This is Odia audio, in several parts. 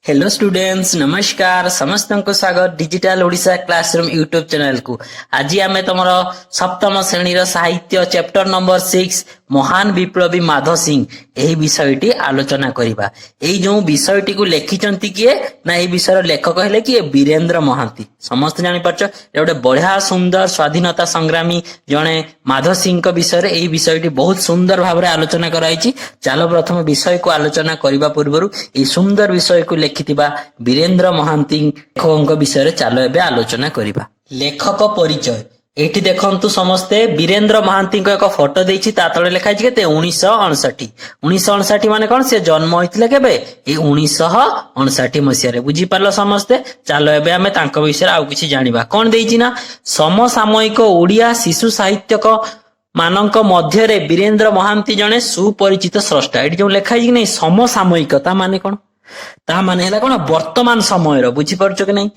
हेलो स्टूडेंट्स, नमस्कार। समस्त को स्वागत digital Odisha classroom YouTube channel को। आज आम तुम सप्तम श्रेणी साहित्य चैप्टर नंबर 6 महान विप्लवी माधव सिंह यही विषयटी आलोचना करवा। यही जो विषयटी को लिखिंट किए ना ये विषय लेखक है कि वीरेंद्र महांती। समस्त जानीपार गोटे बढ़िया सुंदर स्वाधीनता संग्रामी जड़े माधव सिंह विषय यही विषयटी बहुत सुंदर भाव में आलोचना कराई। चलो प्रथम विषय को आलोचना करने पूर्व ये सुंदर विषय को लिखिथिबा वीरेंद्र महांती लेखक विषय चलो एबे आलोचना करवा। लेखक परिचय एठी देखंतु समस्ते वीरेंद्र महांती एक फोटो देछि ता तळे लिखा छै केते 1959। 1959 माने कोन से जन्म होइतिले केबे ए 1959 मसिया रे। बुझी पारलो समस्ते। चलो एबे हमें तांको विषय आउ किछि जानिबा। कोन देछि ना समसामयिक ओडिया शिशु साहित्यक मानक मध्य रे वीरेंद्र महांती जने सुपरिचित स्रष्टा। एठी जो लिखा छै कि नै समसामयिक ता माने कोन ता माने हला कोन वर्तमान समय रो। बुझी परछो कि नै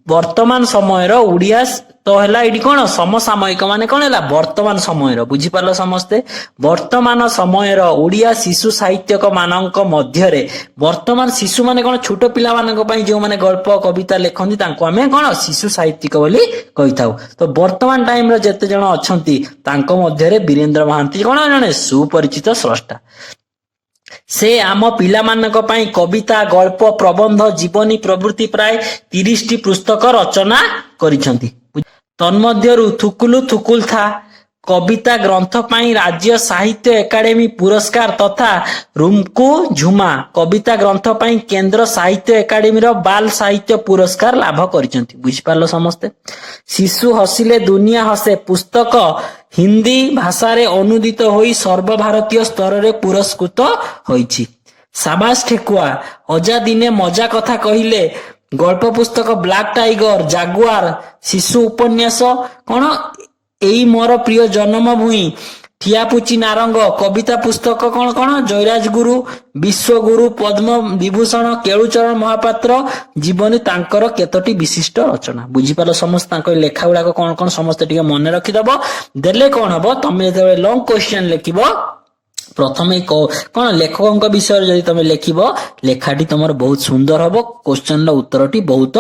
वर्तमान समय रो ओडिया तो हला एडी कोन समसामयिक माने कोन हला वर्तमान समय रो। बुझी पारलो समस्ते। वर्तमान समय रो ओडिया शिशु साहित्यक मानक मध्य रे वर्तमान शिशु माने कोन छोट पिला मानक पई जो माने गल्प कविता लेखंती तांको हमें कोन शिशु साहित्यिक बोली कहिथाउ। तो वर्तमान टाइम रो जते जण अछंती तांको मध्य रे वीरेंद्र महांती कोन जने सुपरिचित स्रष्टा। से आम पिला मानक पई कविता गल्प प्रबंध जीवनी प्रवृत्ति प्राय 30 पुस्तक रचना करिसंती। तन्मध्यरु थुकुलु थुकुल था कविता ग्रंथ पाई राज्य साहित्य एकाडेमी पुरस्कार तथा रुमकु झुमा कविता ग्रंथ पाई केंद्र साहित्य एकाडेमी रो बाल साहित्य पुरस्कार लाभ करिसंती। बुझी पारलो समस्ते। शिशु हसिले दुनिया हसे पुस्तक हिंदी भाषा रे अनुदित होई सर्वभारतीय स्तर रे पुरस्कृत होईछि। साबास ठेकुआ अजा दिने मजा कथा कहिले गल्प पुस्तक ब्लैक टाइगर जागुआर शिशु उपन्यास कोन एई मोर प्रिय जन्मभूमि ठियापुची नारंग कविता पुस्तक कोन कोन जयराज गुरु विश्व गुरु पद्म विभूषण केळुचरण महापात्र जीवनी तांकर केतोटी विशिष्ट रचना। बुझी पालो समस्त तांको लेखा गुडा कोन कोन समस्त टिके मन रखि दबो। देले कोन हबो तमे जे लॉन्ग क्वेश्चन लिखिबो प्रथमे कोन लेखकक विषय जदि तमे लिखिबो लेखाटी तमर बहुत सुंदर हबो। क्वेश्चन रो उत्तरटी बहुत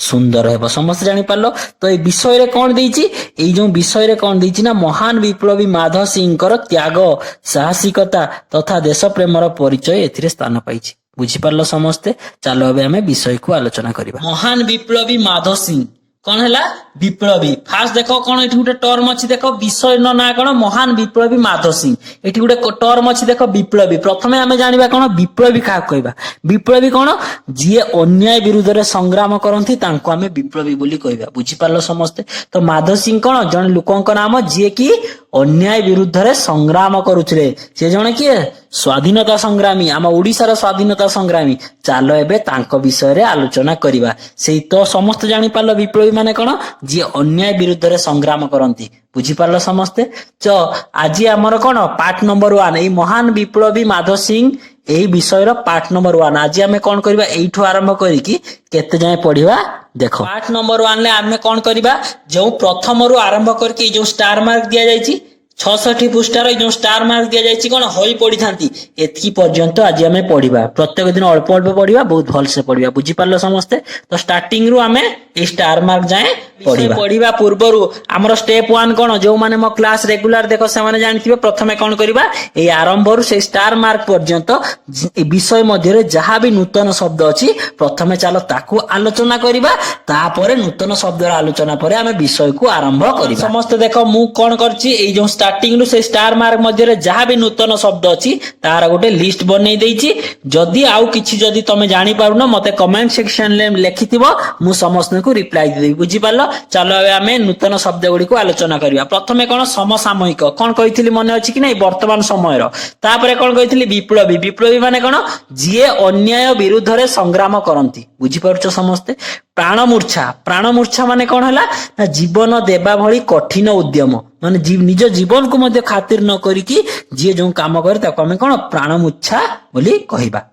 सुंदर हेबो। समस्त जानि पारलो। तो ए विषय रे कोन देइछि एई जो विषय रे कोन देइछि ना महान विप्लवी माधव सिंह कर त्याग साहसिकता तथा देश प्रेमर परिचय एथिरे स्थान पाइछि। बुझी पारलो समस्ते। चलो अबे हमें विषय को आलोचना करिबा। महान विप्लवी माधव सिंह कौन है विप्लवी। फास्ट देखो कौन एठी गोटे टर्म अछि देखो विषय न ना कौन महान विप्लवी माधव सिंह। एठी गोटे टर्म अछि देखो विप्लवी। प्रथमे हमें जानिबा कौन विप्लवी का कहबा। विप्लवी कौन जिए अन्याय विरुद्ध रे संग्राम करंती तांको हमें विप्लवी बोली कहबा। बुझी पारलो समस्ते। तो माधव सिंह कौन जन लोकंक नाम जिए की अन्याय विरुद्ध रे संग्राम करुथिले। से जने किए स्वाधीनता संग्रामी आम ओडिशार स्वाधीनता संग्रामी। चलो एबे तांको विषय रे आलोचना करिबा। सेही तो समस्त जानि पारलो विप्लवी माने कोन जे अन्याय विरुद्ध रे संग्राम करंती। बुझी पारलो समस्ते। तो आज हमर कोन पार्ट नंबर 1 ए महान विप्लवी माधव सिंह एही विषय रो पार्ट नंबर 1। आज हमें कोन करबा एठू आरंभ करी कि केते जाय पढिबा देखो। पार्ट नंबर 1 ले हमें कोन करबा जो प्रथम रु आरंभ करके जो स्टार मार्क दिया जायछि 66 पृष्ठार जो स्टार मार्क दिया जायछि कोन होई पड़ी थांती एतकी पर्यंत आज हमें पढिबा। प्रत्येक दिन अल्प अल्प पढिबा बहुत भल से पढिबा। बुझी पारलो समस्ते। तो स्टार्टिंग रु हमें ए स्टार मार्क जाए पढिबा पूर्वरु हमर स्टेप 1 कोन जो माने मो क्लास रेगुलर देखो से माने जानिथिबे प्रथमे कोन करबा ए आरंभ रु से स्टार मार्क पर्यंत विषय मध्य रे जहा भी नूतन शब्द अछि प्रथमे चलो ताकू आलोचना करिबा। तापरे नूतन शब्द रा आलोचना परे हमें विषय को आरंभ करिबा। समस्त देखो मु कोन करछि ए जो स्टार्टिंग रु से स्टार मार्क मध्य रे जहा भी नूतन शब्द अछि तार गोटे लिस्ट बनै देइछि। जदि आउ किछि जदि तमे जानि पारुनो मते कमेंट सेक्शन ले लिखिथिबो मु समस्त को रिप्लाई देबी। बुझी पारलो। चलो हमें नूतन शब्द गुडी को आलोचना करिबा। प्रथमे कोन समसामयिक कोन कहिथिली मने अछि कि नै वर्तमान समय रो। तापरे कोन कहिथिली विप्लवी। विप्लवी माने कोन जिए अन्याय विरुद्ध रे संग्राम करंती। बुझी पारछो समस्ते। प्राण मूर्छा माने कोन हला ना जीवन देबा भली कठिन उद्यम माने निज जीवन को मध्ये खातिर न करी कि जे जो काम करे ताको हमें कोन प्राण मूर्छा बोली कहिबा।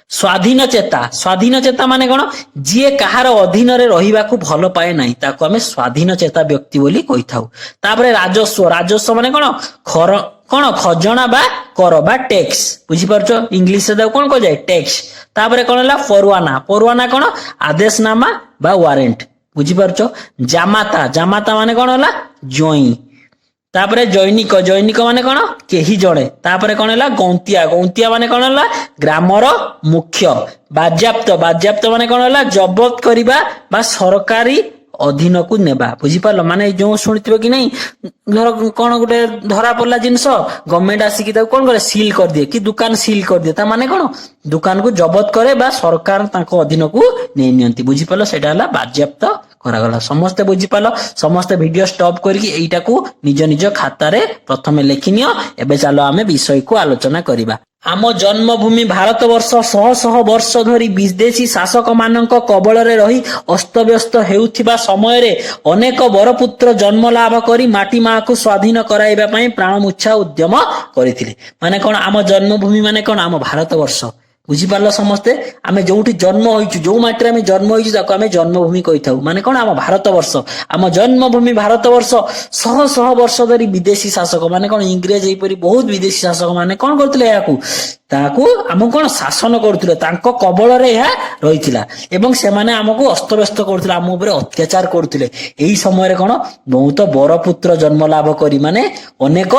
स्वाधीन चेता माने कोन जे कहार अधीन रे रहिबा को भल पाए नाही ताको हमें स्वाधीन चेता व्यक्ति बोली कहिथाउ। तापरे राजस्व माने कोन কোন খজনা বা কর বা ট্যাক্স বুঝিপারছ ইংলিশ রে কোন কহ যায় ট্যাক্স তারপরে কোন হলা পরওয়ানা পরওয়ানা কোন আদেশনামা বা ওয়ারেন্ট বুঝিপারছ জামাতা জামাতা মানে কোন হলা জই তারপরে জৈনিক জৈনিক মানে কোন কেহি জଣେ তারপরে কোন হলা গন্তিয়া গন্তিয়া মানে কোন হলা গ্রামর মুখ্য বাজ্যাপ্ত বাজ্যাপ্ত মানে কোন হলা জবত করিবা বা সরকারি অধীনକୁ ନେବା ବୁଝିପାରିଲ ମାନେ ଯୋଉ ଶୁଣିଥିବ କି ନାଇଁ ଧର କଣ ଗୋଟେ ଧରା ପଡିଲା ଜିନିଷ ଗଭର୍ଣ୍ଣମେଣ୍ଟ ଆସିକି ତାକୁ କଣ କରେ ସିଲ୍ କରିଦିଏ କି ଦୋକାନ ସିଲ୍ କରିଦିଏ ତା ମାନେ କଣ ଦୋକାନକୁ ଜବତ କରେ ବା ସରକାର ତାଙ୍କ ଅଧୀନକୁ ନେଇ ନିଅନ୍ତି ବୁଝିପାରିଲ ସେଇଟା ହେଲା ବାଜ୍ୟାପ୍ତ କରାଗଲା ସମସ୍ତେ ବୁଝିପାରିଲ ସମସ୍ତେ ଭିଡିଓ ଷ୍ଟପ୍ କରିକି ଏଇଟାକୁ ନିଜ ନିଜ ଖାତାରେ ପ୍ରଥମେ ଲେଖିନିଅ ଏବେ ଚାଲ ଆମେ ବିଷୟକୁ ଆଲୋଚନା କରିବା ଆମ ଜନ୍ମଭୂମି ଭାରତ ବର୍ଷ ଶହ ଶହ ବର୍ଷ ଧରି ବିଦେଶୀ ଶାସକ ମାନଙ୍କ କବଳରେ ରହି ଅସ୍ତବ୍ୟସ୍ତ ହେଉଥିବା ସମୟରେ ଅନେକ ବରପୁତ୍ର ଜନ୍ମ ଲାଭ କରି ମାଟି ମାକୁ ସ୍ୱାଧୀନ କରାଇବା ପାଇଁ ପ୍ରାଣମୂର୍ଚ୍ଛା ଉଦ୍ୟମ କରିଥିଲେ ମାନେ କଣ ଆମ ଜନ୍ମଭୂମି ମାନେ କଣ ଆମ ଭାରତ ବର୍ଷ ବୁଝିପାରିଲ ସମସ୍ତେ ଆମେ ଯୋଉଠି ଜନ୍ମ ହୋଇଛୁ ଯୋଉ ମାଟିରେ ଆମେ ଜନ୍ମ ହୋଇଛୁ ତାକୁ ଆମେ ଜନ୍ମଭୂମି କହିଥାଉ ମାନେ କଣ ଆମ ଭାରତ ବର୍ଷ ଆମ ଜନ୍ମଭୂମି ଭାରତ ବର୍ଷ ଶହ ଶହ ବର୍ଷ ଧରି ବିଦେଶୀ ଶାସକ ମାନେ କଣ ଇଂରେଜ ଏହିପରି ବହୁତ ବିଦେଶୀ ଶାସକ ମାନେ କଣ କରୁଥିଲେ ଏହାକୁ ତାକୁ ଆମକୁ କଣ ଶାସନ କରୁଥିଲେ ତାଙ୍କ କବଳରେ ଏହା ରହିଥିଲା ଏବଂ ସେମାନେ ଆମକୁ ଅସ୍ତବ୍ୟସ୍ତ କରୁଥିଲେ ଆମ ଉପରେ ଅତ୍ୟାଚାର କରୁଥିଲେ ଏହି ସମୟରେ କଣ ବହୁତ ବରପୁତ୍ର ଜନ୍ମ ଲାଭ କରି ମାନେ ଅନେକ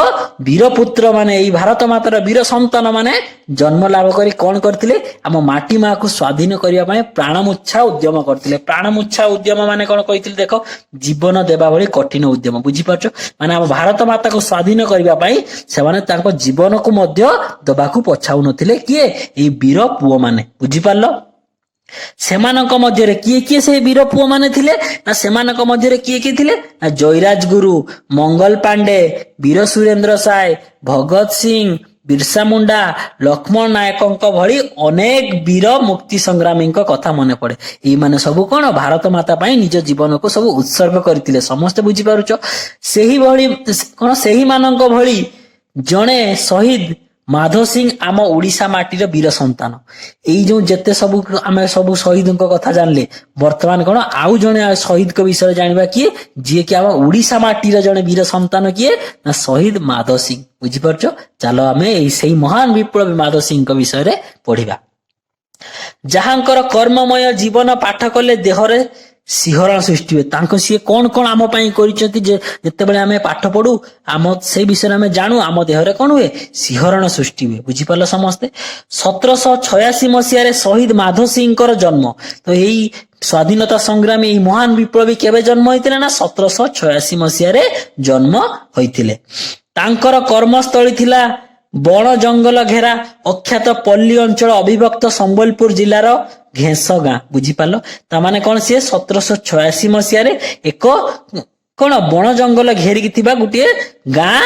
ବୀରପୁତ୍ର ମାନେ ଏଇ ଭାରତ ମାତାର ବୀର ସନ୍ତାନ ମାନେ ଜନ୍ମ ଲାଭ କରି କଣ କରିଥିଲେ ଆମ ମାଟି ମାକୁ ସ୍ୱାଧୀନ କରିବା ପାଇଁ ପ୍ରାଣମୂର୍ଚ୍ଛା ଉଦ୍ୟମ କରିଥିଲେ ପ୍ରାଣମୂର୍ଚ୍ଛା ଉଦ୍ୟମ ମାନେ କଣ କହିଥିଲେ ଦେଖ ଜୀବନ ଦେବା ଭଳି କଠିନ ଉଦ୍ୟମ ବୁଝିପାରୁଛ ମାନେ ଆମ ଭାରତ ମାତାକୁ ସ୍ୱାଧୀନ କରିବା ପାଇଁ ସେମାନେ ତାଙ୍କ ଜୀବନକୁ ମଧ୍ୟ ଦେବାକୁ ପଛାଉନଥିଲେ କିଏ ଏଇ ବୀର ପୁଅ ମାନେ ବୁଝିପାରିଲ ସେମାନଙ୍କ ମଧ୍ୟରେ କିଏ କିଏ ସେ ବୀର ପୁଅ ମାନେ ଥିଲେ ନା ସେମାନଙ୍କ ମଧ୍ୟରେ କିଏ କିଏ ଥିଲେ ନା ଜୟରାଜ ଗୁରୁ ମଙ୍ଗଲ ପାଣ୍ଡେ ବୀର ସୁରେନ୍ଦ୍ର ସାଏ ଭଗତ ସିଂ ବିର୍ସା ମୁଣ୍ଡା ଲକ୍ଷ୍ମଣ ନାୟକଙ୍କ ଭଳି ଅନେକ ବୀର ମୁକ୍ତି ସଂଗ୍ରାମୀଙ୍କ କଥା ମନେ ପଡେ ଏଇମାନେ ସବୁ କଣ ଭାରତ ମାତା ପାଇଁ ନିଜ ଜୀବନକୁ ସବୁ ଉତ୍ସର୍ଗ କରିଥିଲେ ସମସ୍ତେ ବୁଝିପାରୁଛ ସେହିଭଳି କଣ ସେହିମାନଙ୍କ ଭଳି ଜଣେ ଶହୀଦ ମାଧ ସିଂ ଆମ ଓଡିଶା ମାଟିର ବୀର ସନ୍ତାନ ଏଇ ଯୋଉ ଯେତେ ସବୁ ଆମେ ସବୁ ଶହୀଦଙ୍କ କଥା ଜାଣିଲେ ବର୍ତ୍ତମାନ କଣ ଆଉ ଜଣେ ଶହୀଦଙ୍କ ବିଷୟରେ ଜାଣିବା କିଏ ଯିଏ କି ଆମ ଓଡିଶା ମାଟିର ଜଣେ ବୀର ସନ୍ତାନ କିଏ ନା ଶହୀଦ ମାଧ ସିଂ ବୁଝିପାରୁଛ ଚାଲ ଆମେ ଏଇ ସେଇ ମହାନ ବିପ୍ଳବୀ ମାଧ ସିଂଙ୍କ ବିଷୟରେ ପଢିବା ଯାହାଙ୍କର କର୍ମମୟ ଜୀବନ ପାଠ କଲେ ଦେହରେ ଶିହରଣ ସୃଷ୍ଟି ହୁଏ ତାଙ୍କ ସିଏ କଣ କଣ ଆମ ପାଇଁ କରିଛନ୍ତି ଯେ ଯେତେବେଳେ ଆମେ ପାଠ ପଢୁ ଆମ ସେଇ ବିଷୟରେ ଆମେ ଜାଣୁ ଆମ ଦେହରେ କଣ ହୁଏ ଶିହରଣ ସୃଷ୍ଟି ହୁଏ ବୁଝିପାରିଲ ସମସ୍ତେ 1786 ମସିହାରେ ଶହୀଦ ମାଧ ସିଂଙ୍କର ଜନ୍ମ ତ ଏଇ ସ୍ୱାଧୀନତା ସଂଗ୍ରାମୀ ଏଇ ମହାନ ବିପ୍ଳବୀ କେବେ ଜନ୍ମ ହୋଇଥିଲେ ନା 1786 ମସିହାରେ ଜନ୍ମ ହୋଇଥିଲେ ତାଙ୍କର କର୍ମସ୍ଥଳୀ ଥିଲା ବଣ ଜଙ୍ଗଲ ଘେରା ଅଖ୍ୟାତ ପଲ୍ଲୀ ଅଞ୍ଚଳ ଅବିଭକ୍ତ ସମ୍ବଲପୁର ଜିଲ୍ଲାର ଘେଁସ ଗାଁ ବୁଝିପାରିଲ ତାମାନେ କଣ ସିଏ 1786 ମସିହାରେ ଏକ କଣ ବଣ ଜଙ୍ଗଲ ଘେରିକି ଥିବା ଗୋଟିଏ ଗାଁ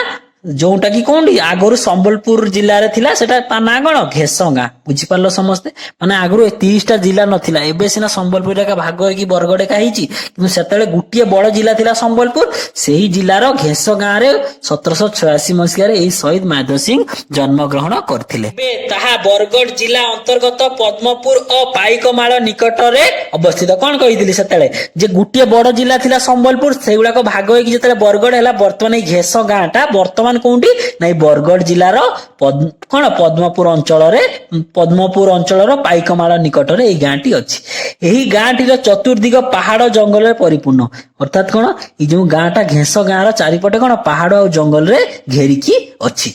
ଯୋଉଟା କି କୋଉଠି ଆଗରୁ ସମ୍ବଲପୁର ଜିଲ୍ଲାରେ ଥିଲା ସେଟା ତା ନାଁ କଣ ଘେଁସ ଗାଁ ବୁଝିପାରିଲ ସମସ୍ତେ ମାନେ ଆଗରୁ 30ଟା ଜିଲ୍ଲା ନଥିଲା ଏବେ ସିନା ସମ୍ବଲପୁର ଏକା ଭାଗ ହେଇକି ବରଗଡ଼ ଏକା ହେଇଛି କିନ୍ତୁ ସେତେବେଳେ ଗୋଟିଏ ବଡ ଜିଲ୍ଲା ଥିଲା ସମ୍ବଲପୁର ସେହି ଜିଲ୍ଲାର ଘେଁସ ଗାଁରେ 1786 ମସିହାରେ ଏହି ଶହୀଦ ମାଧ ସିଂ ଜନ୍ମଗ୍ରହଣ କରିଥିଲେ ଏବେ ତାହା ବରଗଡ଼ ଜିଲ୍ଲା ଅନ୍ତର୍ଗତ ପଦ୍ମପୁର ଓ ପାଇକମାଳ ନିକଟରେ ଅବସ୍ଥିତ କଣ କହିଥିଲି ସେତେବେଳେ ଯେ ଗୋଟିଏ ବଡ ଜିଲ୍ଲା ଥିଲା ସମ୍ବଲପୁର ସେଇଗୁଡାକ ଭାଗ ହେଇକି ଯେତେବେଳେ ବରଗଡ଼ ହେଲା ବର୍ତ୍ତମାନ ଏଇ ଘେଁସ ଗାଁଟା ବର୍ତ୍ତମାନ କୋଉଠି ନା ଏଇ ବରଗଡ଼ ଜିଲ୍ଲାର କଣ ପଦ୍ମପୁର ଅଞ୍ଚଳର ପାଇକମାଳ ନିକଟରେ ଏଇ ଗାଁଟି ଅଛି ଏହି ଗାଁଟିର ଚତୁର୍ଦିଗ ପାହାଡ ଜଙ୍ଗଲରେ ପରିପୂର୍ଣ୍ଣ ଅର୍ଥାତ କଣ ଏଇ ଯୋଉ ଗାଁଟା ଘେଁସ ଗାଁର ଚାରିପଟେ କଣ ପାହାଡ ଆଉ ଜଙ୍ଗଲରେ ଘେରିକି ଅଛି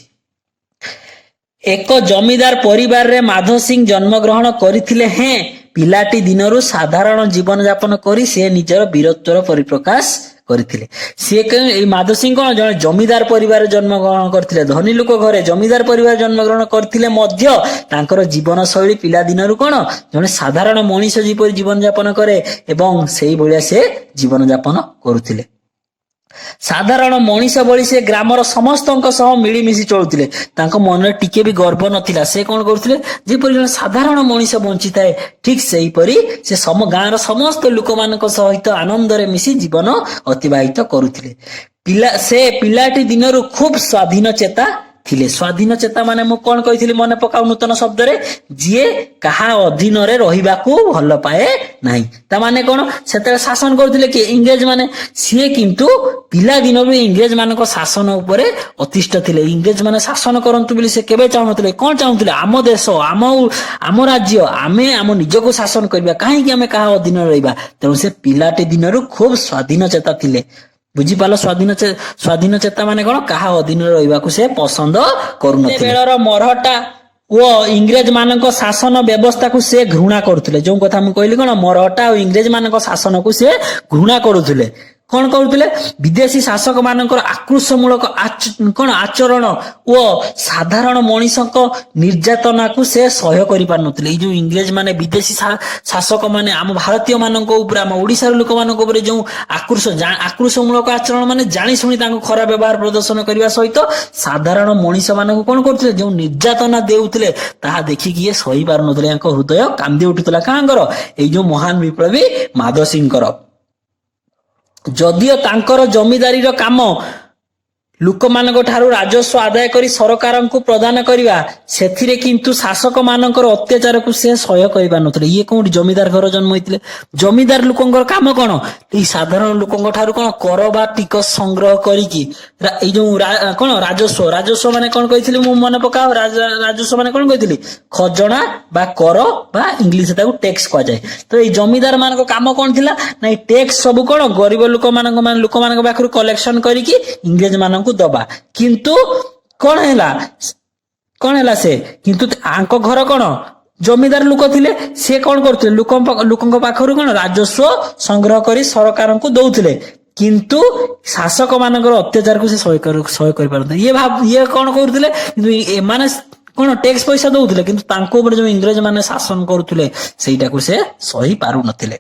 ଏକ ଜମିଦାର ପରିବାରରେ ମାଧ ସିଂ ଜନ୍ମଗ୍ରହଣ କରିଥିଲେ ହେଁ ପିଲାଟି ଦିନରୁ ସାଧାରଣ ଜୀବନ ଯାପନ କରି ସେ ନିଜର ବୀରତ୍ୱର ପରିପ୍ରକାଶ କରିଥିଲେ ସିଏ ଏଇ ମାଧ ସିଂ କଣ ଜଣେ ଜମିଦାର ପରିବାରରେ ଜନ୍ମଗ୍ରହଣ କରିଥିଲେ ଧନୀ ଲୋକ ଘରେ ଜମିଦାର ପରିବାର ଜନ୍ମଗ୍ରହଣ କରିଥିଲେ ମଧ୍ୟ ତାଙ୍କର ଜୀବନ ଶୈଳୀ ପିଲା ଦିନରୁ କଣ ଜଣେ ସାଧାରଣ ମଣିଷ ଯେପରି ଜୀବନ ଯାପନ କରେ ଏବଂ ସେଇଭଳିଆ ସେ ଜୀବନ ଯାପନ କରୁଥିଲେ ସାଧାରଣ ମଣିଷ ଭଳି ସେ ଗ୍ରାମର ସମସ୍ତଙ୍କ ସହ ମିଳିମିଶି ଚଳୁଥିଲେ ତାଙ୍କ ମନରେ ଟିକେ ବି ଗର୍ବ ନଥିଲା ସେ କଣ କରୁଥିଲେ ଯେପରି ଜଣେ ସାଧାରଣ ମଣିଷ ବଞ୍ଚିଥାଏ ଠିକ ସେଇପରି ସେ ଗାଁର ସମସ୍ତ ଲୋକମାନଙ୍କ ସହିତ ଆନନ୍ଦରେ ମିଶି ଜୀବନ ଅତିବାହିତ କରୁଥିଲେ ସେ ପିଲାଟି ଦିନରୁ ଖୁବ ସ୍ୱାଧୀନ ଚେତା ଥିଲେ। ସ୍ୱାଧୀନ ଚେତା ମାନେ ମୁଁ କଣ କହିଥିଲି ମନେ ପକାଉ ନୂତନ ଶବ୍ଦରେ, ଯିଏ କାହା ଅଧୀନରେ ରହିବାକୁ ଭଲ ପାଏ ନାହିଁ। ତା ମାନେ କଣ, ସେତେବେଳେ ଶାସନ କରୁଥିଲେ କିଏ, ଇଂରେଜ ମାନେ। ସିଏ କିନ୍ତୁ ପିଲା ଦିନରୁ ଇଂରେଜ ମାନଙ୍କ ଶାସନ ଉପରେ ଅତିଷ୍ଠ ଥିଲେ। ଇଂରେଜ ମାନେ ଶାସନ କରନ୍ତୁ ବୋଲି ସେ କେବେ ଚାହୁଁନଥିଲେ। କଣ ଚାହୁଁଥିଲେ, ଆମ ଦେଶ, ଆମ ରାଜ୍ୟ, ଆମେ ଆମ ନିଜକୁ ଶାସନ କରିବା, କାହିଁକି ଆମେ କାହା ଅଧୀନରେ ରହିବା। ତେଣୁ ସେ ପିଲାଟି ଦିନରୁ ଖୁବ ସ୍ୱାଧୀନ ଚେତା ଥିଲେ। ବୁଝିପାରିଲ, ସ୍ୱାଧୀନ ଚେତା ମାନେ କଣ, କାହା ଅଧୀନରେ ରହିବାକୁ ସେ ପସନ୍ଦ କରୁନଥିଲେ। ବେଳର ମରହଟା ଓ ଇଂରେଜ ମାନଙ୍କ ଶାସନ ବ୍ୟବସ୍ଥାକୁ ସେ ଘୃଣା କରୁଥିଲେ। ଯୋଉ କଥା ମୁଁ କହିଲି କଣ, ମରହଟା ଆଉ ଇଂରେଜ ମାନଙ୍କ ଶାସନକୁ ସେ ଘୃଣା କରୁଥିଲେ। କଣ କରୁଥିଲେ, ବିଦେଶୀ ଶାସକ ମାନଙ୍କର ଆକ୍ରୋଶମୂଳକ କଣ ଆଚରଣ ଓ ସାଧାରଣ ମଣିଷଙ୍କ ନିର୍ଯାତନାକୁ ସେ ସହ୍ୟ କରିପାରୁନଥିଲେ। ଏଇ ଯୋଉ ଇଂରେଜ ମାନେ, ବିଦେଶୀ ଶାସକ ମାନେ ଆମ ଭାରତୀୟ ମାନଙ୍କ ଉପରେ, ଆମ ଓଡିଶାର ଲୋକମାନଙ୍କ ଉପରେ ଯୋଉ ଆକ୍ରୋଶମୂଳକ ଆଚରଣ, ମାନେ ଜାଣି ଶୁଣି ତାଙ୍କୁ ଖରାପ ବ୍ୟବହାର ପ୍ରଦର୍ଶନ କରିବା ସହିତ ସାଧାରଣ ମଣିଷ ମାନଙ୍କୁ କଣ କରୁଥିଲେ, ଯୋଉ ନିର୍ଯାତନା ଦେଉଥିଲେ, ତାହା ଦେଖିକି ଇଏ ସହି ପାରୁନଥିଲେ। ୟାଙ୍କ ହୃଦୟ କାନ୍ଦି ଉଠୁଥିଲା। କାହାଙ୍କର, ଏଇ ଯୋଉ ମହାନ ବିପ୍ଳବୀ ମାଧ ସିଂଙ୍କର। ଯଦିଓ ତାଙ୍କର ଜମିଦାରିର କାମ ଲୋକମାନଙ୍କ ଠାରୁ ରାଜସ୍ୱ ଆଦାୟ କରି ସରକାରଙ୍କୁ ପ୍ରଦାନ କରିବା, ସେଥିରେ କିନ୍ତୁ ଶାସକ ମାନଙ୍କର ଅତ୍ୟାଚାରକୁ ସେ ସହ୍ୟ କରିପାରୁନଥିଲେ। ଇଏ କୋଉଠି, ଜମିଦାର ଘର ଜନ୍ମ ହେଇଥିଲେ। ଜମିଦାର ଲୋକଙ୍କର କାମ କଣ, ଏଇ ସାଧାରଣ ଲୋକଙ୍କ ଠାରୁ କଣ କର ବା ଟିକସ ସଂଗ୍ରହ କରିକି, ଏଇ ଯୋଉ କଣ ରାଜସ୍ୱ ମାନେ କଣ କହିଥିଲି ମୁଁ ମନେ ପକାଅ, ରାଜସ୍ୱ ମାନେ କଣ କହିଥିଲି, ଖଜଣା ବା କର ବା ଇଂଲିଶ ତାକୁ ଟେକ୍ସ କୁହାଯାଏ। ତ ଏଇ ଜମିଦାର ମାନଙ୍କ କାମ କଣ ଥିଲା ନା, ଏଇ ଟେକ୍ସ ସବୁ କଣ ଗରିବ ଲୋକମାନଙ୍କ ପାଖରୁ କଲେକ୍ସନ କରିକି ଇଂରେଜ ମାନଙ୍କୁ ଦବା। କିନ୍ତୁ କଣ ହେଲା ସେ, କିନ୍ତୁ ଆଙ୍କ ଘର କଣ ଜମିଦାର ଲୋକ ଥିଲେ। ସେ କଣ କରୁଥିଲେ, ଲୋକଙ୍କ ପାଖରୁ କଣ ରାଜସ୍ୱ ସଂଗ୍ରହ କରି ସରକାରଙ୍କୁ ଦଉଥିଲେ। କିନ୍ତୁ ଶାସକ ମାନଙ୍କର ଅତ୍ୟାଚାରକୁ ସେ ସହ୍ୟ କରିପାରନ୍ତି। ଇଏ କଣ କରୁଥିଲେ, କିନ୍ତୁ ଏମାନେ କଣ ଟେକ୍ସ ପଇସା ଦଉଥିଲେ, କିନ୍ତୁ ତାଙ୍କ ଉପରେ ଯୋଉ ଇଂରେଜ ମାନେ ଶାସନ କରୁଥିଲେ, ସେଇଟାକୁ ସେ ସହି ପାରୁନଥିଲେ।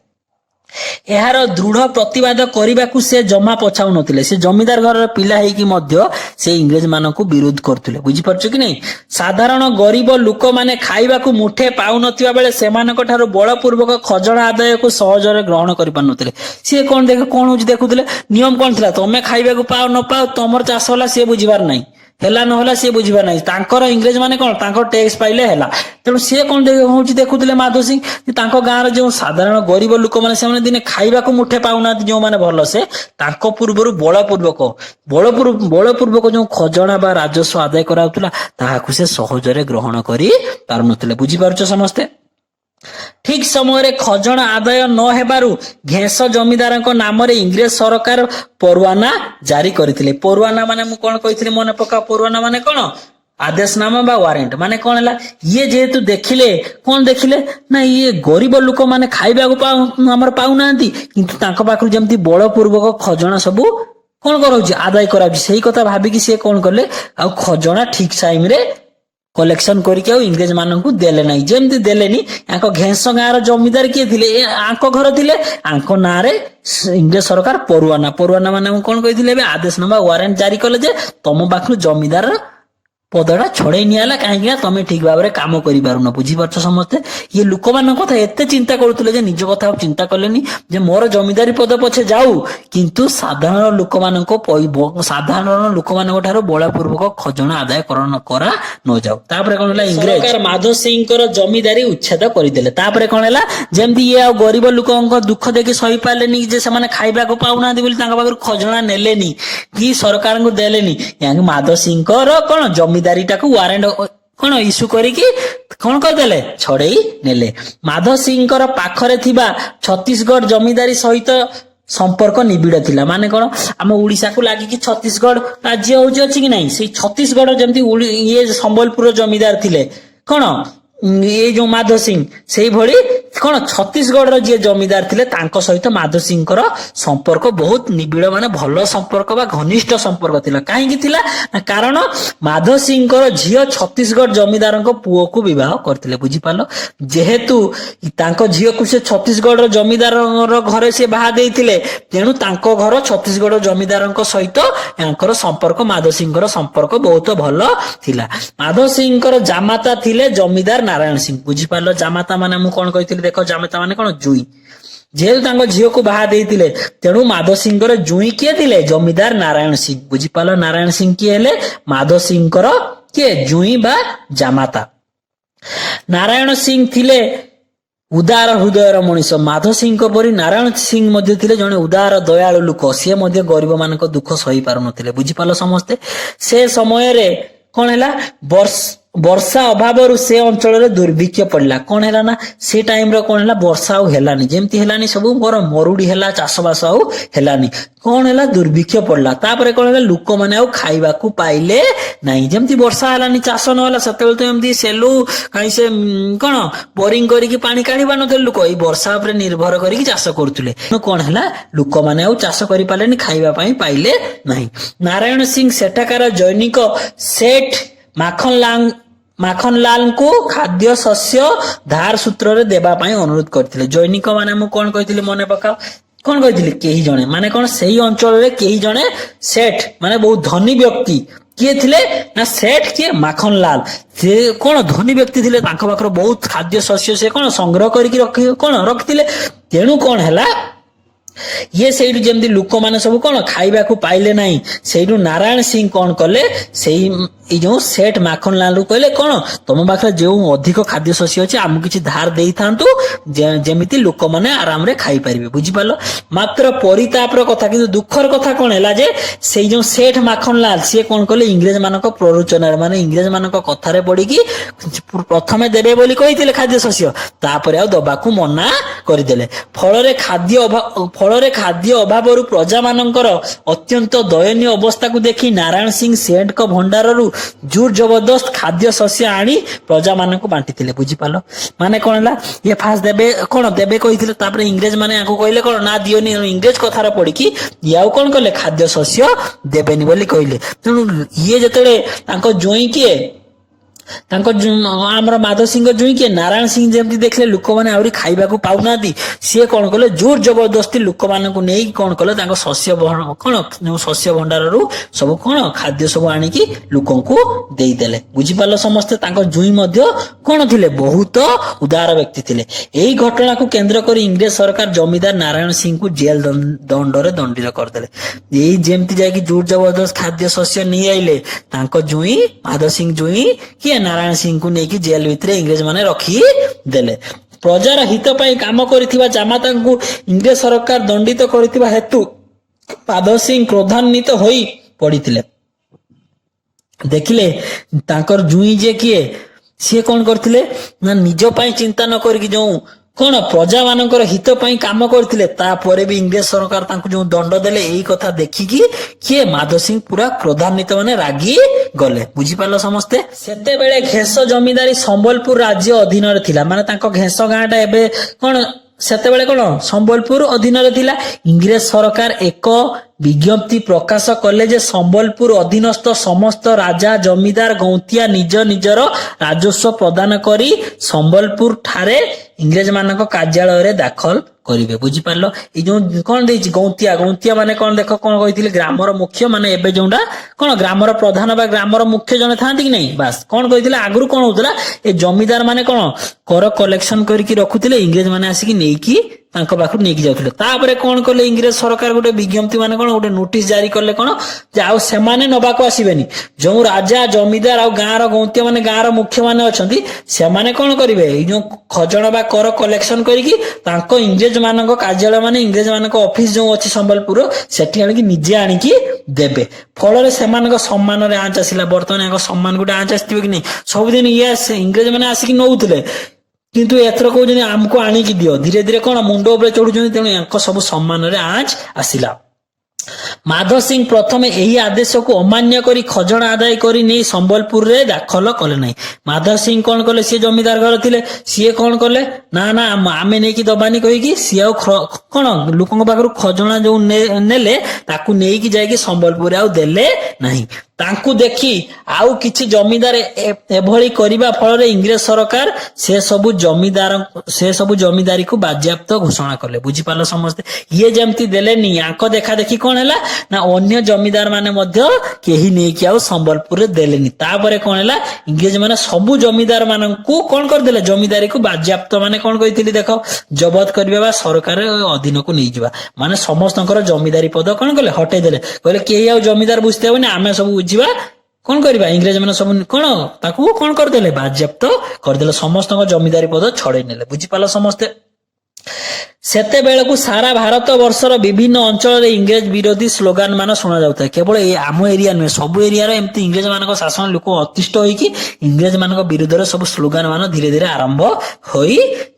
ଏହାର ଦୃଢ ପ୍ରତିବାଦ କରିବାକୁ ସେ ଜମା ପଛାଉନଥିଲେ। ସେ ଜମିଦାର ଘରର ପିଲା ହେଇକି ମଧ୍ୟ ସେ ଇଂରେଜ ମାନଙ୍କୁ ବିରୋଧ କରୁଥିଲେ। ବୁଝିପାରୁଛ କି ନାଇଁ, ସାଧାରଣ ଗରିବ ଲୋକମାନେ ଖାଇବାକୁ ମୁଠେ ପାଉନଥିବା ବେଳେ ସେମାନଙ୍କ ଠାରୁ ବଳପୂର୍ବକ ଖଜଣା ଆଦାୟକୁ ସହଜରେ ଗ୍ରହଣ କରିପାରୁନଥିଲେ। ସିଏ କଣ ହଉଛି ଦେଖୁଥିଲେ, ନିୟମ କଣ ଥିଲା, ତମେ ଖାଇବାକୁ ପାଅ ନ ପାଅ, ତମର ଚାଷ ହେଲା ସିଏ ବୁଝିବାର ନାହିଁ, ହେଲା ନହେଲା ସିଏ ବୁଝିବାର ନାହିଁ। ତାଙ୍କର ଇଂରେଜ ମାନେ କଣ, ତାଙ୍କର ଟେକ୍ସ ପାଇଲେ ହେଲା। ତେଣୁ ସିଏ କଣ ହଉଛି ଦେଖୁଥିଲେ ମାଧ ସିଂ, ତାଙ୍କ ଗାଁର ଯୋଉ ସାଧାରଣ ଗରିବ ଲୋକମାନେ, ସେମାନେ ଦିନେ ଖାଇବାକୁ ମୁଠେ ପାଉନାହାନ୍ତି, ଯୋଉମାନେ ଭଲ, ସେ ତାଙ୍କ ପୂର୍ବରୁ ବଳପୂର୍ବକ ଯୋଉ ଖଜଣା ବା ରାଜସ୍ୱ ଆଦାୟ କରାଉଥିଲା, ତାହାକୁ ସେ ସହଜରେ ଗ୍ରହଣ କରି ପାରୁନଥିଲେ। ବୁଝିପାରୁଛ ସମସ୍ତେ। ଠିକ ସମୟରେ ଖଜଣା ଆଦାୟ ନ ହେବାରୁ ଘେଁସ ଜମିଦାରଙ୍କ ନାମରେ ଇଂରେଜ ସରକାର ପରୱାନା ଜାରି କରିଥିଲେ। ପରୱାନା ମାନେ ମୁଁ କଣ କହିଥିଲି ମନେ ପକା, ପରୱାନା ମାନେ କଣ, ଆଦେଶନାମା ବା ୱାରେଣ୍ଟ। ମାନେ କଣ ହେଲା, ଇଏ ଯେହେତୁ କଣ ଦେଖିଲେ ନା, ଇଏ ଗରିବ ଲୋକ ମାନେ ଖାଇବାକୁ ଆମର ପାଉନାହାନ୍ତି, କିନ୍ତୁ ତାଙ୍କ ପାଖରୁ ଯେମିତି ବଳପୂର୍ବକ ଖଜଣା ସବୁ କଣ କରାଉଛି, ଆଦାୟ କରାଉଛି। ସେଇ କଥା ଭାବିକି ସିଏ କଣ କଲେ, ଆଉ ଖଜଣା ଠିକ ଟାଇମରେ କଲେକ୍ସନ କରିକି ଆଉ ଇଂରେଜ ମାନଙ୍କୁ ଦେଲେ ନାହିଁ। ଯେମିତି ଦେଲେନି, ଆଙ୍କ ଘେଁସ ଗାଁର ଜମିଦାର କିଏ ଥିଲେ, ଆଙ୍କ ଘର ଥିଲେ। ଆଙ୍କ ନାଁରେ ଇଂରେଜ ସରକାର ପରୱାନା ମାନେ ମୁଁ କଣ କହିଥିଲି ଏବେ, ଆଦେଶନାମା ୱାରେଣ୍ଟ ଜାରି କଲେ ଯେ ତମ ପାଖରୁ ଜମିଦାର ପଦଟା ଛଡେଇ ନିଆହେଲା, କାହିଁକି ନା ତମେ ଠିକ ଭାବରେ କାମ କରିପାରୁନ। ବୁଝିପାରୁଛ ସମସ୍ତେ। ଇଏ ଲୋକମାନଙ୍କ କଥା ଏତେ ଚିନ୍ତା କରୁଥିଲେ ଯେ ନିଜ କଥା ଆଉ ଚିନ୍ତା କଲେନି, ଯେ ମୋର ଜମିଦାରୀ ପଦ ପଛେ ଯାଉ, କିନ୍ତୁ ସାଧାରଣ ଲୋକମାନଙ୍କ ଠାରୁ ବଳପୂର୍ବକ ଖଜଣା ଆଦାୟ କରା ନ ଯାଉ। ତାପରେ କଣ ହେଲା, ଇଂରେଜ ମାଧ ସିଂଙ୍କର ଜମିଦାରୀ ଉଚ୍ଛେଦ କରିଦେଲେ। ତାପରେ କଣ ହେଲା, ଯେମିତି ଇଏ ଆଉ ଗରିବ ଲୋକଙ୍କ ଦୁଃଖ ଦେଖି ସହି ପାରିଲେନି, ଯେ ସେମାନେ ଖାଇବାକୁ ପାଉନାହାନ୍ତି ବୋଲି ତାଙ୍କ ପାଖରୁ ଖଜଣା ନେଲେନି କି ସରକାରଙ୍କୁ ଦେଲେନି, ମାଧ ସିଂଙ୍କର କଣ ଜମିଦାରୀଟାକୁ ୱାରେଣ୍ଟ କଣ ଇସ୍ୟୁ କରିକି କଣ କରିଦେଲେ, ଛଡେଇ ନେଲେ। ମାଧ ସିଂଙ୍କର ପାଖରେ ଥିବା ଛତିଶଗଡ ଜମିଦାରୀ ସହିତ ସମ୍ପର୍କ ନିବିଡ ଥିଲା। ମାନେ କଣ, ଆମ ଓଡିଶାକୁ ଲାଗିକି ଛତିଶଗଡ ରାଜ୍ୟ ଅଛି କି ନାହିଁ, ସେଇ ଛତିଶଗଡ ଯେମିତି ଇଏ ସମ୍ବଲପୁର ଜମିଦାର ଥିଲେ କଣ, ଏଇ ଯୋଉ ମାଧ ସିଂ, ସେଇଭଳି କଣ ଛତିଶଗଡର ଯିଏ ଜମିଦାର ଥିଲେ, ତାଙ୍କ ସହିତ ମାଧ ସିଂଙ୍କର ସମ୍ପର୍କ ବହୁତ ନିବିଡ, ମାନେ ଭଲ ସମ୍ପର୍କ ବା ଘନିଷ୍ଠ ସମ୍ପର୍କ ଥିଲା। କାହିଁକି ଥିଲା, କାରଣ ମାଧ ସିଂଙ୍କର ଝିଅ ଛତିଶଗଡ ଜମିଦାରଙ୍କ ପୁଅକୁ ବିବାହ କରିଥିଲେ। ବୁଝିପାରିଲ, ଯେହେତୁ ତାଙ୍କ ଝିଅକୁ ସେ ଛତିଶଗଡର ଜମିଦାରର ଘରେ ସେ ବାହା ଦେଇଥିଲେ, ତେଣୁ ତାଙ୍କ ଘର ଛତିଶଗଡ ଜମିଦାରଙ୍କ ସହିତ ୟାଙ୍କର ସମ୍ପର୍କ, ମାଧ ସିଂଙ୍କର ସମ୍ପର୍କ ବହୁତ ଭଲ ଥିଲା। ମାଧ ସିଂଙ୍କର ଜାମାତା ଥିଲେ ଜମିଦାର ନାରାୟଣ ସିଂ। ବୁଝିପାରିଲ, ଜାମାତା ମାନେ ମୁଁ କଣ କହିଥିଲି ଦେଖ, ଜାମାତା ମାନେ କଣ, ଜୁଇ। ଯେହେତୁ ତାଙ୍କ ଝିଅକୁ ବାହା ଦେଇଥିଲେ, ତେଣୁ ମାଧ ସିଂଙ୍କର ଜୁଇ କିଏ ଥିଲେ, ଜମିଦାର ନାରାୟଣ ସିଂ। ବୁଝିପାରିଲ, ନାରାୟଣ ସିଂ କିଏ ହେଲେ, ମାଧ ସିଂଙ୍କର କିଏ ଜୁଇଁ ବା ଜାମାତା। ନାରାୟଣ ସିଂ ଥିଲେ ଉଦାର ହୃଦୟର ମଣିଷ। ମାଧ ସିଂଙ୍କ ପରି ନାରାୟଣ ସିଂ ମଧ୍ୟ ଥିଲେ ଜଣେ ଉଦାର ଦୟାଳୁ ଲୋକ। ସିଏ ମଧ୍ୟ ଗରିବ ମାନଙ୍କ ଦୁଃଖ ସହି ପାରୁନଥିଲେ। ବୁଝିପାରିଲ ସମସ୍ତେ। ସେ ସମୟରେ କଣ ହେଲା, ବର୍ଷା ଅଭାବରୁ ସେ ଅଞ୍ଚଳରେ ଦୁର୍ଭିକ୍ଷ ପଡିଲା। କଣ ହେଲା ନା ସେ ଟାଇମରେ କଣ ହେଲା, ବର୍ଷା ଆଉ ହେଲାନି, ଯେମିତି ହେଲାନି ସବୁ ମରୁଡି ହେଲା, ଚାଷ ବାସ ଆଉ ହେଲାନି। କଣ ହେଲା, ଦୁର୍ଭିକ୍ଷ ପଡିଲା। ତାପରେ କଣ ହେଲା, ଲୋକମାନେ ଆଉ ଖାଇବାକୁ ପାଇଲେ ନାହିଁ। ଯେମିତି ବର୍ଷା ହେଲାନି, ଚାଷ ନହେଲା, ସେତେବେଳେ ତ ଏମିତି ସେଲୁ କାହିଁ ସେ କଣ ବୋରିଂ କରିକି ପାଣି କାଢି ପାରୁନଥିଲେ ଲୋକ, ଏଇ ବର୍ଷା ଉପରେ ନିର୍ଭର କରିକି ଚାଷ କରୁଥିଲେ। କଣ ହେଲା, ଲୋକମାନେ ଆଉ ଚାଷ କରିପାରିଲେନି, ଖାଇବା ପାଇଁ ପାଇଲେ ନାହିଁ। ନାରାୟଣ ସିଂ ସେଠାକାର ଜୈନିକ ସେଠ ମାଖନଲାଲଙ୍କୁ ଖାଦ୍ୟ ଶସ୍ୟ ଧାର ସୂତ୍ରରେ ଦେବା ପାଇଁ ଅନୁରୋଧ କରିଥିଲେ। ଜୈନିକ ମାନେ ମୁଁ କଣ କହିଥିଲି ମନେ ପକାଅ, କଣ କହିଥିଲି, କେହି ଜଣେ ମାନେ କଣ, ସେଇ ଅଞ୍ଚଳରେ କେହି ଜଣେ ସେଠ ମାନେ ବହୁତ ଧନୀ ବ୍ୟକ୍ତି କିଏ ଥିଲେ ନା, ସେଠ କିଏ, ମାଖନଲାଲ। ସେ କଣ ଧନୀ ବ୍ୟକ୍ତି ଥିଲେ, ତାଙ୍କ ପାଖରେ ବହୁତ ଖାଦ୍ୟ ଶସ୍ୟ ସେ କଣ ସଂଗ୍ରହ କରିକି ରଖିଥିଲେ। ତେଣୁ କଣ ହେଲା, ଇଏ ସେଇଠୁ ଯେମିତି ଲୋକମାନେ ସବୁ କଣ ଖାଇବାକୁ ପାଇଲେ ନାହିଁ, ସେଇଠୁ ନାରାୟଣ ସିଂ କଣ କଲେ, ସେଇ ଏଇ ଯୋଉ ସେଠ ମାଖନଲାଲଙ୍କୁ କହିଲେ, କଣ ତମ ପାଖରେ ଯେଉଁ ଅଧିକ ଖାଦ୍ୟ ଶସ୍ୟ ଅଛି ଆମକୁ କିଛି ଧାର ଦେଇଥାନ୍ତୁ, ଯେମିତି ଲୋକମାନେ ଆରାମରେ ଖାଇପାରିବେ। ବୁଝିପାରିଲ। ମାତ୍ର ପରିତାପର କଥା, କିନ୍ତୁ ଦୁଃଖର କଥା କଣ ହେଲା ଯେ, ସେଇ ଯୋଉ ସେଠ ମାଖନଲାଲ ସିଏ କଣ କଲେ, ଇଂରେଜ ମାନଙ୍କ ପ୍ରରୋଚନାରେ ମାନେ ଇଂରେଜ ମାନଙ୍କ କଥାରେ ପଡିକି ପ୍ରଥମେ ଦେବେ ବୋଲି କହିଥିଲେ ଖାଦ୍ୟ ଶସ୍ୟ, ତାପରେ ଆଉ ଦବାକୁ ମନା କରିଦେଲେ। ଫଳରେ ଖାଦ୍ୟ ଅଭାବରୁ ପ୍ରଜାମାନଙ୍କର ଅତ୍ୟନ୍ତ ଦୟନୀୟ ଅବସ୍ଥାକୁ ଦେଖି ନାରାୟଣ ସିଂ ସେଠଙ୍କ ଭଣ୍ଡାରରୁ ଜୋର ଜବରଦସ୍ତ ଖାଦ୍ୟ ଶସ୍ୟ ଆଣି ପ୍ରଜାମାନଙ୍କୁ ବାଣ୍ଟିଥିଲେ। ବୁଝିପାରିଲ। ମାନେ କଣ ହେଲା, ଇଏ ଫାଷ୍ଟ ଦେବେ କହିଥିଲେ, ତାପରେ ଇଂରେଜ ମାନେ ୟାଙ୍କୁ କହିଲେ କଣ ନା ଦିଅନି, ଇଂରେଜ କଥାରେ ପଡିକି ଇଏ ଆଉ କଣ କଲେ, ଖାଦ୍ୟ ଶସ୍ୟ ଦେବେନି ବୋଲି କହିଲେ। ତେଣୁ ଇଏ ଯେତେବେଳେ ତାଙ୍କ ଜୋଇଁ କିଏ, ତାଙ୍କ ଆମର ମାଧ ସିଂଙ୍କ ଜୁଇଁ କିଏ, ନାରାୟଣ ସିଂ ଯେମିତି ଦେଖିଲେ ଲୋକମାନେ ଆହୁରି ଖାଇବାକୁ ପାଉନାହାନ୍ତି, ସିଏ କଣ କଲେ, ଜୋର ଜବରଦସ୍ତି ଲୋକମାନଙ୍କୁ ନେଇକି କଣ କଲେ, ତାଙ୍କ ଶସ୍ୟ ଭଣ୍ଡାରରୁ ସବୁ କଣ ଖାଦ୍ୟ ସବୁ ଆଣିକି ଲୋକଙ୍କୁ ଦେଇଦେଲେ। ବୁଝିପାରିଲ ସମସ୍ତେ। ତାଙ୍କ ଜୁଇଁ ମଧ୍ୟ କଣ ଥିଲେ, ବହୁତ ଉଦାର ବ୍ୟକ୍ତି ଥିଲେ। ଏଇ ଘଟଣାକୁ କେନ୍ଦ୍ର କରି ଇଂରେଜ ସରକାର ଜମିଦାର ନାରାୟଣ ସିଂଙ୍କୁ ଜେଲ ଦଣ୍ଡରେ ଦଣ୍ଡିତ କରିଦେଲେ। ଏଇ ଯେମିତି ଯାଇକି ଜୋର ଜବରଦସ୍ତ ଖାଦ୍ୟ ଶସ୍ୟ ନେଇ ଆଇଲେ, ତାଙ୍କ ଜୁଇଁ ମାଧ ସିଂ ଜୁଇଁ କିଏ, ନାରାୟଣ ସିଂଙ୍କୁ ନେଇକି ଜେଲ ଭିତରେ ଇଂରେଜ ମାନେ ରଖିଦେଲେ। ପ୍ରଜାର ହିତ ପାଇଁ କାମ କରିଥିବା ଜାମାତାଙ୍କୁ ଇଂରେଜ ସରକାର ଦଣ୍ଡିତ କରିଥିବା ହେତୁ ମାଧ ସିଂ କ୍ରୋଧାନ୍ୱିତ ହୋଇ ପଡିଥିଲେ। ଦେଖିଲେ ତାଙ୍କର ଜୁଇଁ ଯେ କିଏ, ସିଏ କଣ କରିଥିଲେ ନା, ନିଜ ପାଇଁ ଚିନ୍ତା ନ କରିକି ଯୋଉ କଣ ପ୍ରଜା ମାନଙ୍କର ହିତ ପାଇଁ କାମ କରିଥିଲେ, ତାପରେ ବି ଇଂରେଜ ସରକାର ତାଙ୍କୁ ଯୋଉ ଦଣ୍ଡ ଦେଲେ, ଏଇ କଥା ଦେଖିକି କିଏ, ମାଧ ସିଂ ପୁରା କ୍ରୋଧାନ୍ୱିତ ମାନେ ରାଗି ଗଲେ। ବୁଝିପାରିଲ ସମସ୍ତେ। ସେତେବେଳେ ଘେଷ ଜମିଦାରୀ ସମ୍ବଲପୁର ରାଜ୍ୟ ଅଧୀନରେ ଥିଲା। ମାନେ ତାଙ୍କ ଘେଷ ଗାଁ ଟା ଏବେ କଣ, ସେତେବେଳେ କଣ ସମ୍ବଲପୁର ଅଧୀନରେ ଥିଲା। ଇଂରେଜ ସରକାର ଏକ ବିଜ୍ଞପ୍ତି ପ୍ରକାଶ କଲେ ଯେ, ସମ୍ବଲପୁର ଅଧୀନସ୍ଥ ସମସ୍ତ ରାଜା ଜମିଦାର ଗୌନ୍ତିଆ ନିଜ ନିଜର ରାଜସ୍ୱ ପ୍ରଦାନ କରି ସମ୍ବଲପୁର ଠାରେ ଇଂରେଜ ମାନଙ୍କ କାର୍ଯ୍ୟାଳୟରେ ଦାଖଲ କରିବେ। ବୁଝିପାରିଲ। ଏଇ ଯୋଉ କଣ ଦେଇଛି ଗୌନ୍ତିଆ ମାନେ କଣ, ଦେଖ କଣ କହିଥିଲେ, ଗ୍ରାମର ମୁଖ୍ୟ, ମାନେ ଏବେ ଯୋଉଟା କଣ ଗ୍ରାମର ପ୍ରଧାନ ବା ଗ୍ରାମର ମୁଖ୍ୟ ଜଣେ ଥାନ୍ତି କି ନାହିଁ, ବାସ୍ କଣ କହିଥିଲେ। ଆଗରୁ କଣ ହଉଥିଲା, ଏ ଜମିଦାର ମାନେ କଣ କର କଲେକ୍ସନ କରିକି ରଖୁଥିଲେ, ଇଂରେଜ ମାନେ ଆସିକି ନେଇକି ତାଙ୍କ ପାଖରୁ ନେଇକି ଯାଉଥିଲେ। ତାପରେ କଣ କଲେ, ଇଂରେଜ ସରକାର ଗୋଟେ ବିଜ୍ଞପ୍ତି ମାନେ କଣ ଗୋଟେ ନୋଟିସ ଜାରି କଲେ, କଣ ଯେ ଆଉ ସେମାନେ ନବାକୁ ଆସିବେନି। ଯୋଉ ରାଜା ଜମିଦାର ଆଉ ଗାଁର ଗୌନ୍ତିଆ ମାନେ, ଗାଁର ମୁଖ୍ୟ ମାନେ ଅଛନ୍ତି, ସେମାନେ କଣ କରିବେ, ଏଇ ଯୋଉ ଖଜଣା ବା କର କଲେକ୍ସନ କରିକି ତାଙ୍କ ଇଂରେଜ ମାନଙ୍କ କାର୍ଯ୍ୟାଳୟ ମାନେ ଇଂରେଜ ମାନଙ୍କ ଅଫିସ ଯୋଉ ଅଛି ସମ୍ବଲପୁର, ସେଠି ଆଣିକି ନିଜେ ଆଣିକି ଦେବେ। ଫଳରେ ସେମାନଙ୍କ ସମ୍ମାନରେ ଆଞ୍ଚ ଆସିଲା। ବର୍ତ୍ତମାନ ୟାଙ୍କ ସମ୍ମାନ ଗୋଟେ ଆଞ୍ଚ ଆସିଥିବ କି ନାହିଁ। ସବୁଦିନ ଇଏ ଇଂରେଜ ମାନେ ଆସିକି ନଉଥିଲେ, କିନ୍ତୁ ଏଥର କହୁଛନ୍ତି ଆମକୁ ଆଣିକି ଦିଅ। ଧୀରେ ଧୀରେ କଣ ମୁଣ୍ଡ ଉପରେ ଚଢୁଛନ୍ତି। ତେଣୁ ୟାଙ୍କ ସବୁ ସମ୍ମାନରେ ଆଞ୍ଚ ଆସିଲା। ମାଧ ସିଂ ପ୍ରଥମେ ଏହି ଆଦେଶକୁ ଅମାନ୍ୟ କରି ଖଜଣା ଆଦାୟ କରି ନେଇ ସମ୍ବଲପୁରରେ ଦାଖଲ କଲେ ନାହିଁ। ମାଧ ସିଂ କଣ କଲେ, ସିଏ ଜମିଦାର ଘର ଥିଲେ, ସିଏ କଣ କଲେ ନା ଆମେ ନେଇକି ଦବାନି କହିକି ସିଏ ଆଉ କଣ ଲୋକଙ୍କ ପାଖରୁ ଖଜଣା ଯୋଉ ନେଲେ, ତାକୁ ନେଇକି ଯାଇକି ସମ୍ବଲପୁରରେ ଆଉ ଦେଲେ ନାହିଁ। ତାଙ୍କୁ ଦେଖି ଆଉ କିଛି ଜମିଦାର ଏଭଳି କରିବା ଫଳରେ ଇଂରେଜ ସରକାର ସେ ସବୁ ଜମିଦାରୀକୁ ବାଜ୍ୟାପ୍ତ ଘୋଷଣା କଲେ। ବୁଝିପାରିଲ ସମସ୍ତେ। ଇଏ ଯେମିତି ଦେଲେନି, ୟାଙ୍କ ଦେଖା ଦେଖି କଣ ହେଲା ନା, ଅନ୍ୟ ଜମିଦାର ମାନେ ମଧ୍ୟ କେହି ନେଇକି ଆଉ ସମ୍ବଲପୁରରେ ଦେଲେନି। ତାପରେ କଣ ହେଲା, ଇଂରେଜ ମାନେ ସବୁ ଜମିଦାର ମାନଙ୍କୁ କଣ କରିଦେଲେ, ଜମିଦାରୀକୁ ବାଜ୍ୟାପ୍ତ ମାନେ କଣ କହିଥିଲି ଦେଖ, ଜବତ କରିବା ବା ସରକାର ଅଧୀନକୁ ନେଇଯିବା। ମାନେ ସମସ୍ତଙ୍କର ଜମିଦାରୀ ପଦ କଣ କଲେ, ହଟେଇ ଦେଲେ। କହିଲେ କେହି ଆଉ ଜମିଦାର ବୁଝିତେ ହବନି, ଆମେ ସବୁ ବୁଝିବା କଣ କରିବା ଇଂରେଜ ମାନେ ସବୁ କଣ ତାକୁ କଣ କରିଦେଲେ ବାଜ୍ୟାପ୍ତ କରିଦେଲେ ସମସ୍ତଙ୍କ ଜମିଦାରୀ ପଦ ଛଡେଇ ନେଲେ ବୁଝିପାରିଲ ସମସ୍ତେ ସେତେବେଳକୁ ସାରା ଭାରତ ବର୍ଷର ବିଭିନ୍ନ ଅଞ୍ଚଳରେ ଇଂରେଜ ବିରୋଧୀ ସ୍ଲୋଗାନ ମାନ ଶୁଣା ଯାଉଥାଏ କେବଳ ଏଇ ଆମ ଏରିଆ ନୁହେଁ ସବୁ ଏରିଆରେ ଏମିତି ଇଂରେଜ ମାନଙ୍କ ଶାସନ ଲୋକ ଅତିଷ୍ଠ ହୋଇକି ଇଂରେଜ ମାନଙ୍କ ବିରୁଦ୍ଧରେ ସବୁ ସ୍ଲୋଗାନ ମାନ ଧୀରେ ଧୀରେ ଆରମ୍ଭ ହୋଇ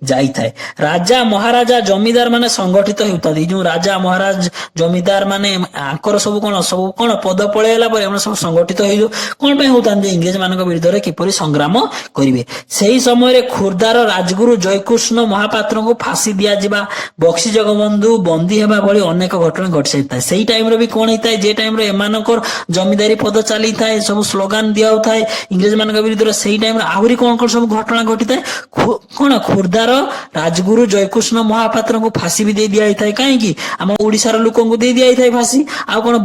ଯାଇଥାଏ ରାଜା ମହାରାଜା ଜମିଦାର ମାନେ ସଂଗଠିତ ହେଉଥାନ୍ତି ଯୋଉ ରାଜା ମହାରାଜ ଜମିଦାର ମାନେ ଆଙ୍କର ସବୁ କଣ ପଦ ପଳେଇଲା ପରେ ଏମାନେ ସବୁ ସଂଗଠିତ ହେଇ କଣ ପାଇଁ ହଉଥାନ୍ତି ଯେ ଇଂରେଜ ମାନଙ୍କ ବିରୁଦ୍ଧରେ କିପରି ସଂଗ୍ରାମ କରିବେ ସେହି ସମୟରେ ଖୋର୍ଦ୍ଧାର ରାଜଗୁରୁ ଜୟକୃଷ୍ଣ ମହାପାତ୍ରଙ୍କୁ ଫାଶୀ ଦିଆଯିବା ବକ୍ସି ଜଗବନ୍ଧୁ ବନ୍ଦୀ ହେବା ଭଳି ଅନେକ ଘଟଣା ଘଟି ସାରିଥାଏ ସେଇ ଟାଇମରେ ବି କଣ ହେଇଥାଏ ଯେ ଟାଇମରେ ଏମାନଙ୍କର ଜମିଦାରୀ ପଦ ଚାଲିଥାଏ ସବୁ ସ୍ଲୋଗାନ ଦିଆଉଥାଏ ଇଂରେଜ ମାନଙ୍କ ବିରୁଦ୍ଧରେ ସେଇ ଟାଇମରେ ଆହୁରି କଣ କଣ ସବୁ ଘଟଣା ଘଟିଥାଏ କଣ ଖୋର୍ଦ୍ଧାର ରାଜଗୁରୁ ଜୟକୃଷ୍ଣ ମହାପାତ୍ରଙ୍କୁ ଫାଶୀ ବି ଦେଇ ଦିଆଯାଇଥାଏ କାହିଁକି ଆମ ଓଡିଶାର ଲୋକଙ୍କୁ ଦେଇ ଦିଆଯାଇଥାଏ ଫାଶୀ ଆଉ କଣ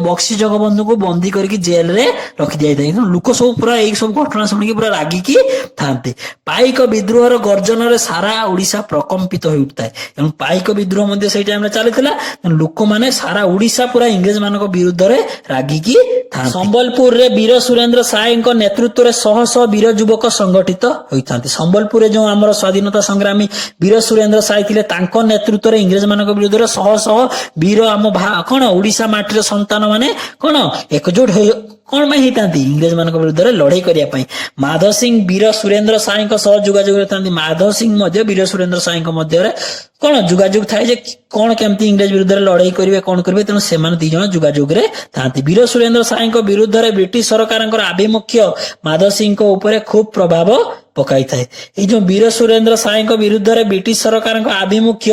ବକ୍ସି ଜଗବନ୍ଧୁଙ୍କୁ ବନ୍ଦୀ କରିକି ଜେଲରେ ରଖି ଦିଆଯାଇଥାଏ ଲୋକ ସବୁ ପୁରା ଏଇ ସବୁ ଘଟଣା ଶୁଣିକି ପୁରା ରାଗିକି ଥାନ୍ତି ପାଇକ ବିଦ୍ରୋହର ଗର୍ଜନରେ ସାରା ଓଡିଶା ପ୍ରକମ୍ପିତ ହେଉଥାଏ ଏବଂ ପାଇକ ବିଦ୍ରୋହ ମଧ୍ୟ ସେଇ ଟାଇମରେ ଚାଲିଥିଲା ଲୋକମାନେ ସାରା ଓଡିଶା ପୁରା ଇଂରେଜ ମାନଙ୍କ ବିରୁଦ୍ଧରେ ରାଗିକି ଥାନ୍ତି ସମ୍ବଲପୁରରେ ବୀର ସୁରେନ୍ଦ୍ର ସାଏଙ୍କ ନେତୃତ୍ୱରେ ଶହ ଶହ ବୀର ଯୁବକ ସଂଗଠିତ ହୋଇଥାନ୍ତି ସମ୍ବଲପୁରରେ ଯୋଉ ଆମର ସ୍ୱାଧୀନତା ସଂଗ୍ରାମୀ ବୀର ସୁରେନ୍ଦ୍ର ସାଏ ଥିଲେ ତାଙ୍କ ନେତୃତ୍ୱରେ ଇଂରେଜ ମାନଙ୍କ ବିରୁଦ୍ଧରେ ଶହ ଶହ ବୀର ଆମ କଣ ଓଡିଶା ମାଟିର ସନ୍ତାନ ମାନେ କଣ ଏକଜୁଟ କଣ ପାଇଁ ହେଇଥାନ୍ତି ଇଂରେଜ ମାନଙ୍କ ବିରୁଦ୍ଧରେ ଲଢେଇ କରିବା ପାଇଁ ମାଧ ସିଂ ବୀର ସୁରେନ୍ଦ୍ର ସାଏଙ୍କ ସହ ଯୋଗାଯୋଗରେ ଥାନ୍ତି ମାଧ ସିଂ ମଧ୍ୟ ବୀର ସୁରେନ୍ଦ୍ର ସାଏଙ୍କ ମଧ୍ୟରେ କଣ ଯୋଗାଯୋଗ ଥାଏ ଯେ କଣ କେମିତି ଇଂରେଜ ବିରୁଦ୍ଧରେ ଲଢେଇ କରିବେ କଣ କରିବେ ତେଣୁ ସେମାନେ ଦି ଜଣ ଯୋଗାଯୋଗରେ ଥାନ୍ତି ବୀର ସୁରେନ୍ଦ୍ର ସାଏଙ୍କ ବିରୁଦ୍ଧରେ ବ୍ରିଟିଶ ସରକାରଙ୍କର ଆଭିମୁଖ୍ୟ ମାଧ ସିଂଙ୍କ ଉପରେ ଖୁବ ପ୍ରଭାବ ପକାଇଥାଏ ଏଇ ଯୋଉ ବୀର ସୁରେନ୍ଦ୍ର ସାଏଙ୍କ ବିରୁଦ୍ଧରେ ବ୍ରିଟିଶ ସରକାରଙ୍କ ଆଭିମୁଖ୍ୟ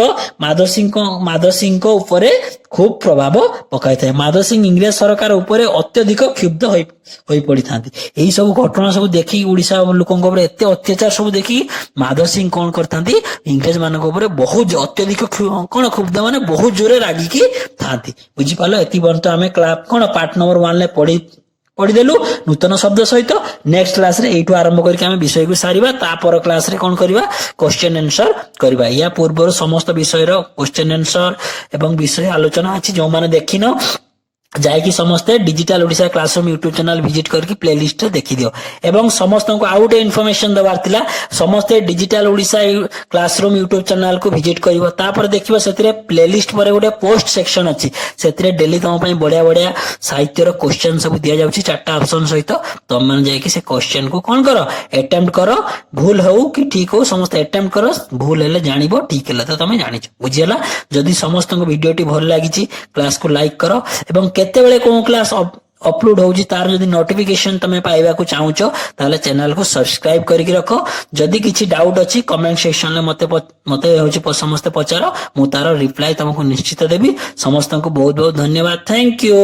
ମାଧ ସିଂଙ୍କ ଉପରେ ଖୁବ ପ୍ରଭାବ ପକାଇଥାଏ ମାଧ ସିଂ ଇଂରେଜ ସରକାର ଉପରେ ଅତ୍ୟଧିକ କ୍ଷୁବ୍ଧ ହୋଇ ପଡିଥାନ୍ତି ଏଇ ସବୁ ଘଟଣା ସବୁ ଦେଖିକି ଓଡିଶା ଲୋକଙ୍କ ଉପରେ ଏତେ ଅତ୍ୟାଚାର ସବୁ ଦେଖିକି ମାଧ ସିଂ କଣ କରିଥାନ୍ତି ଇଂରେଜ ମାନଙ୍କ ଉପରେ ବହୁତ ଅତ୍ୟଧିକ କଣ କ୍ଷୁବ୍ଧ ମାନେ ବହୁତ ଜୋରେ ରାଗିକି ଥାନ୍ତି ବୁଝିପାରିଲ ଏତିକି ପର୍ଯ୍ୟନ୍ତ ଆମେ ପାର୍ଟ ନମ୍ବର 1 ରେ ପଢିଦେଲୁ ନୂତନ ଶବ୍ଦ ସହିତ ନେକ୍ସଟ କ୍ଲାସରେ ଏଇଠୁ ଆରମ୍ଭ କରିକି ଆମେ ବିଷୟକୁ ସାରିବା ତାପର କ୍ଲାସରେ କଣ କରିବା କ୍ୱେଶ୍ଚନ ଆନ୍ସର କରିବା ୟା ପୂର୍ବରୁ ସମସ୍ତ ବିଷୟର କ୍ୱେଶ୍ଚନ ଆନ୍ସର ଏବଂ ବିଷୟ ଆଲୋଚନା ଅଛି ଯୋଉମାନେ ଦେଖିନ ଯାଇକି ସମସ୍ତେ digital Odisha classroom YouTube channel visit କରିକି ପ୍ଲେଲିଷ୍ଟ ଦେଖିଦିଅ ଏବଂ ସମସ୍ତଙ୍କୁ ଆଉ ଗୋଟେ ଇନଫର୍ମେସନ ଦେବାର ଥିଲା ସମସ୍ତେ ଡିଜିଟାଲ ଓଡିଶା କ୍ଲାସରୁମ ୟୁଟ୍ୟୁବ ଚ୍ୟାନେଲକୁ ଭିଜିଟ କରିବ ତାପରେ ଦେଖିବ ସେଥିରେ ପ୍ଲେଲିଷ୍ଟ ପରେ ଗୋଟେ ପୋଷ୍ଟ ସେକ୍ସନ ଅଛି ସେଥିରେ ଡେଲି ତମ ପାଇଁ ବଢିଆ ବଢିଆ ସାହିତ୍ୟର କ୍ୱେଶ୍ଚନ ସବୁ ଦିଆଯାଉଛି 4ଟା ଅପସନ ସହିତ ତମମାନେ ଯାଇକି ସେ କ୍ୱେଶ୍ଚନକୁ କଣ କର ଆଟେମ୍ପ୍ଟ କର ଭୁଲ ହଉ କି ଠିକ ହଉ ସମସ୍ତେ ଆଟେମ୍ପ୍ଟ କର ଭୁଲ ହେଲେ ଜାଣିବ ଠିକ ହେଲେ ତ ତମେ ଜାଣିଛ ବୁଝିହେଲା ଯଦି ସମସ୍ତଙ୍କୁ ଭିଡିଓଟି ଭଲ ଲାଗିଛି କ୍ଲାସକୁ ଲାଇକ କର ଏବଂ କେତେବେଳେ କୋଉ କ୍ଲାସ ଅପଲୋଡ ହଉଛି ତାର ଯଦି ନୋଟିଫିକେସନ ତମେ ପାଇବାକୁ ଚାହୁଁଛ ତାହେଲେ ଚ୍ୟାନେଲକୁ ସବସ୍କ୍ରାଇବ କରିକି ରଖ ଯଦି କିଛି ଡାଉଟ ଅଛି କମେଣ୍ଟ ସେକ୍ସନରେ ମତେ ହଉଛି ସମସ୍ତେ ପଚାର ମୁଁ ତାର ରିପ୍ଲାଏ ତମକୁ ନିଶ୍ଚିତ ଦେବି ସମସ୍ତଙ୍କୁ ବହୁତ ବହୁତ ଧନ୍ୟବାଦ ଥ୍ୟାଙ୍କ ୟୁ